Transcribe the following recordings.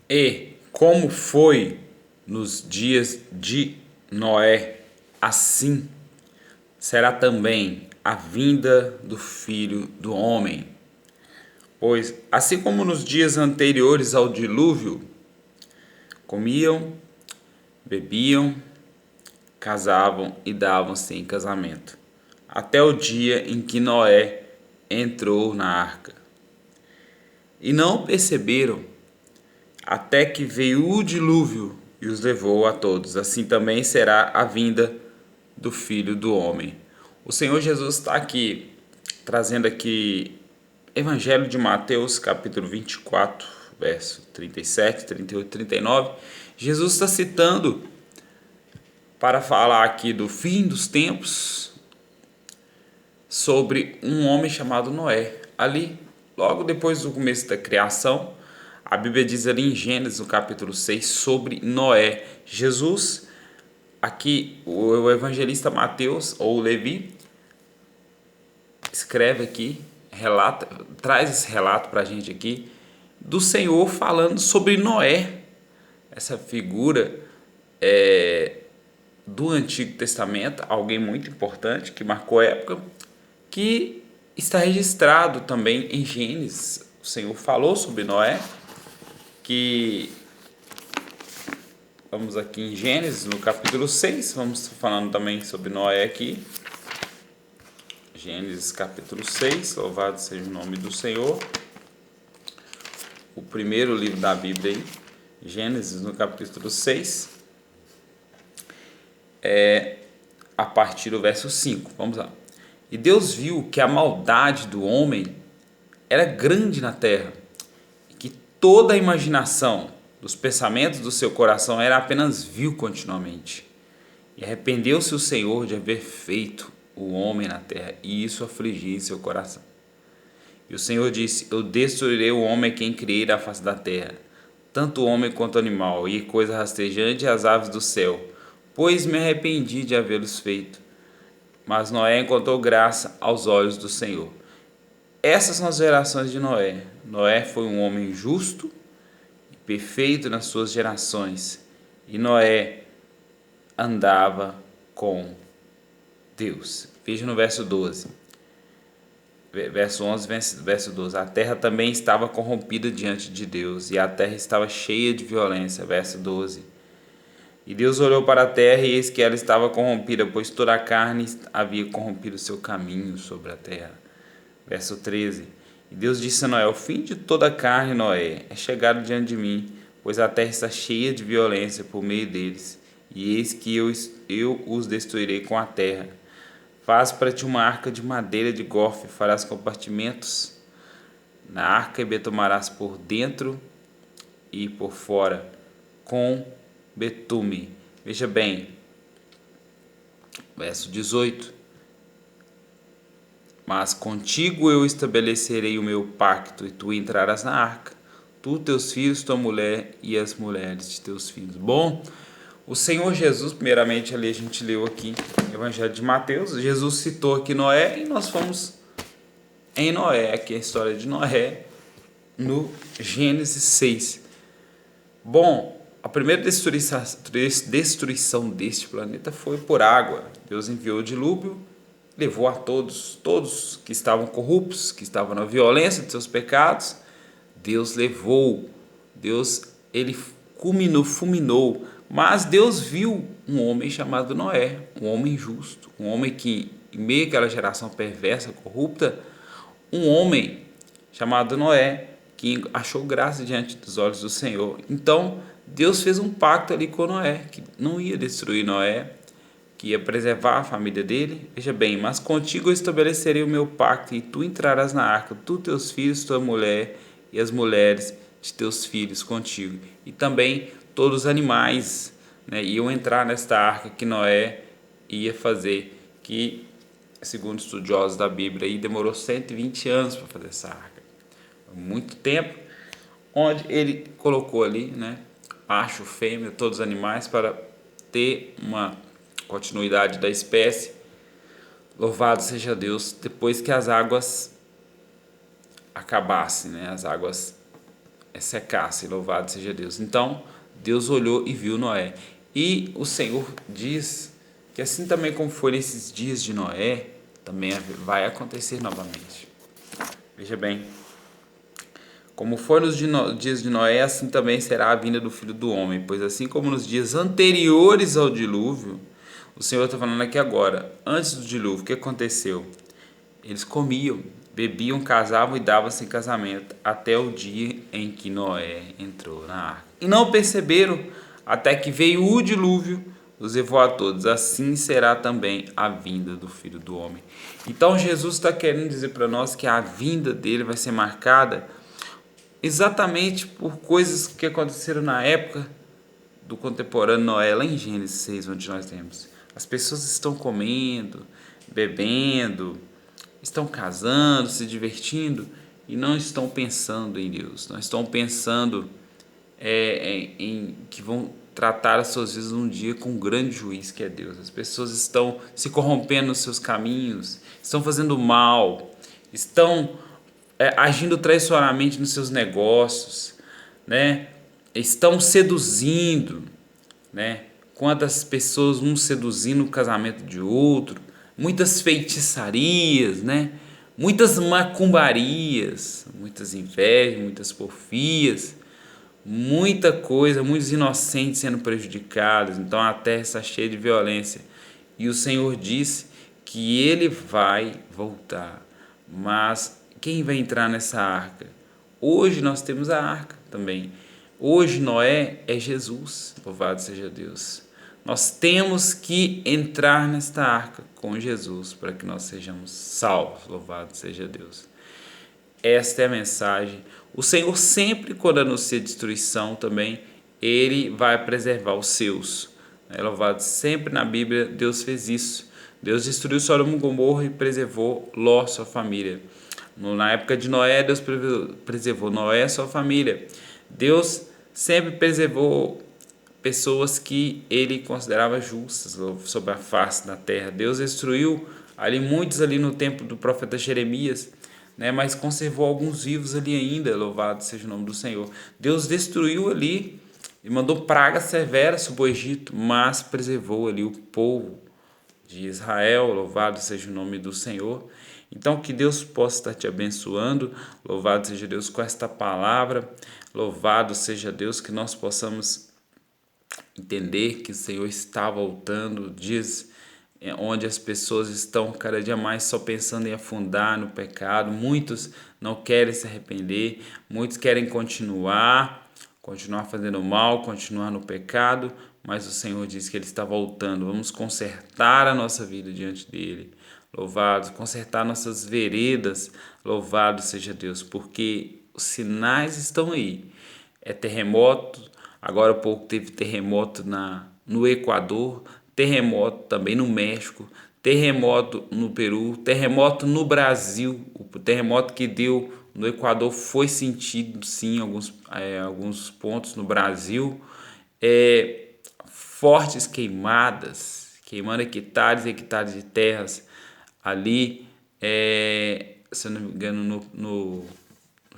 E como foi nos dias de Noé, assim será também a vinda do Filho do Homem. Pois, assim como nos dias anteriores ao dilúvio, comiam, bebiam, casavam e davam-se em casamento, até o dia em que Noé entrou na arca. E não perceberam, até que veio o dilúvio e os levou a todos. Assim também será a vinda do Filho do Homem. O Senhor Jesus está aqui, trazendo aqui Evangelho de Mateus, capítulo 24, verso 37, 38, 39. Jesus está citando para falar aqui do fim dos tempos, sobre um homem chamado Noé. Ali, logo depois do começo da criação, a Bíblia diz ali em Gênesis, no capítulo 6, sobre Noé. Jesus, aqui, o evangelista Mateus, ou Levi, escreve aqui, relata, traz esse relato para a gente aqui, do Senhor falando sobre Noé, essa figura do Antigo Testamento, alguém muito importante que marcou a época, que está registrado também em Gênesis. O Senhor falou sobre Noé, que vamos aqui em Gênesis, no capítulo 6, vamos falando também sobre Noé aqui. Gênesis capítulo 6, louvado seja o nome do Senhor. O primeiro livro da Bíblia aí, Gênesis no capítulo 6, a partir do verso 5. Vamos lá. E Deus viu que a maldade do homem era grande na terra, e que toda a imaginação dos pensamentos do seu coração era apenas vil continuamente. E arrependeu-se o Senhor de haver feito o homem na terra, e isso afligia em seu coração. E o Senhor disse: Eu destruirei o homem a quem criei da face da terra, tanto o homem quanto o animal, e coisa rastejante e as aves do céu, pois me arrependi de havê-los feito. Mas Noé encontrou graça aos olhos do Senhor. Essas são as gerações de Noé. Noé foi um homem justo e perfeito nas suas gerações. E Noé andava com Deus. Veja no verso 12. Verso 11, verso 12. A terra também estava corrompida diante de Deus, e a terra estava cheia de violência. Verso 12. E Deus olhou para a terra, e eis que ela estava corrompida, pois toda a carne havia corrompido o seu caminho sobre a terra. Verso 13. E Deus disse a Noé: O fim de toda a carne, Noé, é chegado diante de mim, pois a terra está cheia de violência por meio deles, e eis que eu os destruirei com a terra. Faz para ti uma arca de madeira de gofe, farás compartimentos na arca e betomarás por dentro e por fora com betume. Veja bem, verso 18. Mas contigo eu estabelecerei o meu pacto, e tu entrarás na arca, tu, teus filhos, tua mulher e as mulheres de teus filhos. Bom, o Senhor Jesus, primeiramente ali a gente leu aqui no Evangelho de Mateus, Jesus citou aqui Noé, e nós fomos em Noé, aqui a história de Noé, no Gênesis 6. Bom, a primeira destruição deste planeta foi por água. Deus enviou o dilúvio, levou a todos que estavam corruptos, que estavam na violência de seus pecados. Deus levou, ele fulminou, mas Deus viu um homem chamado Noé, um homem justo, um homem que, em meio àquela geração perversa, corrupta, um homem chamado Noé, que achou graça diante dos olhos do Senhor. Então, Deus fez um pacto ali com Noé, que não ia destruir Noé, que ia preservar a família dele. Veja bem, mas contigo eu estabelecerei o meu pacto, e tu entrarás na arca, tu, teus filhos, tua mulher e as mulheres de teus filhos contigo. E também todos os animais, né, iam entrar nesta arca que Noé ia fazer, que, segundo estudiosos da Bíblia, aí demorou 120 anos para fazer essa arca. Muito tempo, onde ele colocou ali, né, macho, fêmea, todos os animais, para ter uma continuidade da espécie. Louvado seja Deus, depois que as águas acabassem, né, as águas secasse, louvado seja Deus. Então, Deus olhou e viu Noé. E o Senhor diz que assim também como foi nesses dias de Noé, também vai acontecer novamente. Veja bem, como foi nos dias de Noé, assim também será a vinda do Filho do Homem. Pois assim como nos dias anteriores ao dilúvio, o Senhor está falando aqui agora, antes do dilúvio, o que aconteceu? Eles comiam, bebiam, casavam e davam-se em casamento, até o dia em que Noé entrou na arca. E não perceberam, até que veio o dilúvio, os levou a todos. Assim será também a vinda do Filho do Homem. Então Jesus está querendo dizer para nós que a vinda dele vai ser marcada exatamente por coisas que aconteceram na época do contemporâneo Noé, lá em Gênesis 6, onde nós temos. As pessoas estão comendo, bebendo, estão casando, se divertindo e não estão pensando em Deus, não estão pensando em que vão tratar as suas vidas um dia com um grande juiz que é Deus. As pessoas estão se corrompendo nos seus caminhos, estão fazendo mal, estão agindo traiçoeiramente nos seus negócios, né? Estão seduzindo, né? Quantas pessoas um seduzindo o casamento de outro, muitas feitiçarias, né? Muitas macumbarias, muitas invejas, muitas porfias, muita coisa, muitos inocentes sendo prejudicados. Então a terra está cheia de violência. E o Senhor disse que ele vai voltar. Mas quem vai entrar nessa arca? Hoje nós temos a arca também. Hoje Noé é Jesus, louvado seja Deus. Nós temos que entrar nesta arca com Jesus para que nós sejamos salvos, louvado seja Deus. Esta é a mensagem. O Senhor sempre, quando anuncia destruição também, Ele vai preservar os seus. Louvado, sempre na Bíblia Deus fez isso. Deus destruiu Sodoma e Gomorra e preservou Ló, sua família. Na época de Noé, Deus preservou Noé e sua família. Deus sempre preservou pessoas que ele considerava justas sobre a face da terra. Deus destruiu muitos ali no tempo do profeta Jeremias, né, mas conservou alguns vivos ali ainda, louvado seja o nome do Senhor. Deus destruiu ali e mandou pragas severas sobre o Egito, mas preservou ali o povo de Israel, louvado seja o nome do Senhor. Então que Deus possa estar te abençoando, louvado seja Deus com esta palavra, louvado seja Deus, que nós possamos entender que o Senhor está voltando, dias onde as pessoas estão cada dia mais só pensando em afundar no pecado, muitos não querem se arrepender, muitos querem continuar fazendo mal, continuar no pecado, mas o Senhor diz que Ele está voltando. Vamos consertar a nossa vida diante dEle, louvado, consertar nossas veredas, louvado seja Deus, porque os sinais estão aí. É terremoto, agora há pouco teve terremoto no Equador, terremoto também no México, terremoto no Peru, terremoto no Brasil. O terremoto que deu no Equador foi sentido sim em alguns pontos no Brasil. Fortes queimadas, queimando hectares e hectares de terras ali, se eu não me engano, no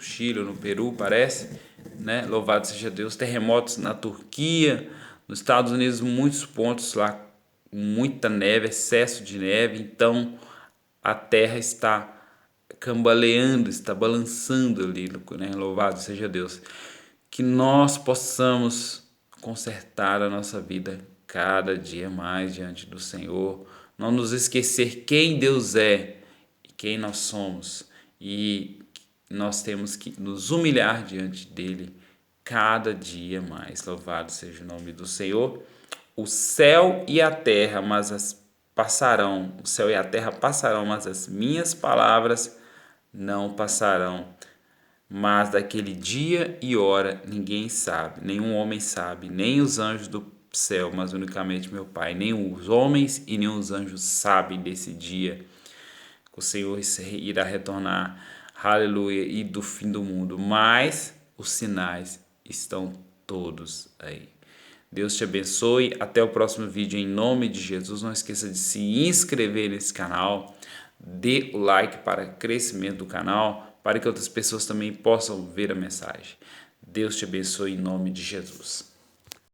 Chile ou no Peru, parece, né? Louvado seja Deus. Terremotos na Turquia, nos Estados Unidos, muitos pontos lá, muita neve, excesso de neve. Então a terra está cambaleando, está balançando ali, né? Louvado seja Deus. Que nós possamos consertar a nossa vida cada dia mais diante do Senhor, não nos esquecer quem Deus é e quem nós somos, e nós temos que nos humilhar diante dele cada dia mais. Louvado seja o nome do Senhor. O céu e a terra, passarão. O céu e a terra passarão, mas as minhas palavras não passarão. Mas daquele dia e hora ninguém sabe, nenhum homem sabe, nem os anjos do céu, mas unicamente meu Pai. Nem os homens e nem os anjos sabem desse dia que o Senhor irá retornar, aleluia, e do fim do mundo. Mas os sinais estão todos aí. Deus te abençoe. Até o próximo vídeo em nome de Jesus. Não esqueça de se inscrever nesse canal. Dê o like para crescimento do canal, para que outras pessoas também possam ver a mensagem. Deus te abençoe em nome de Jesus.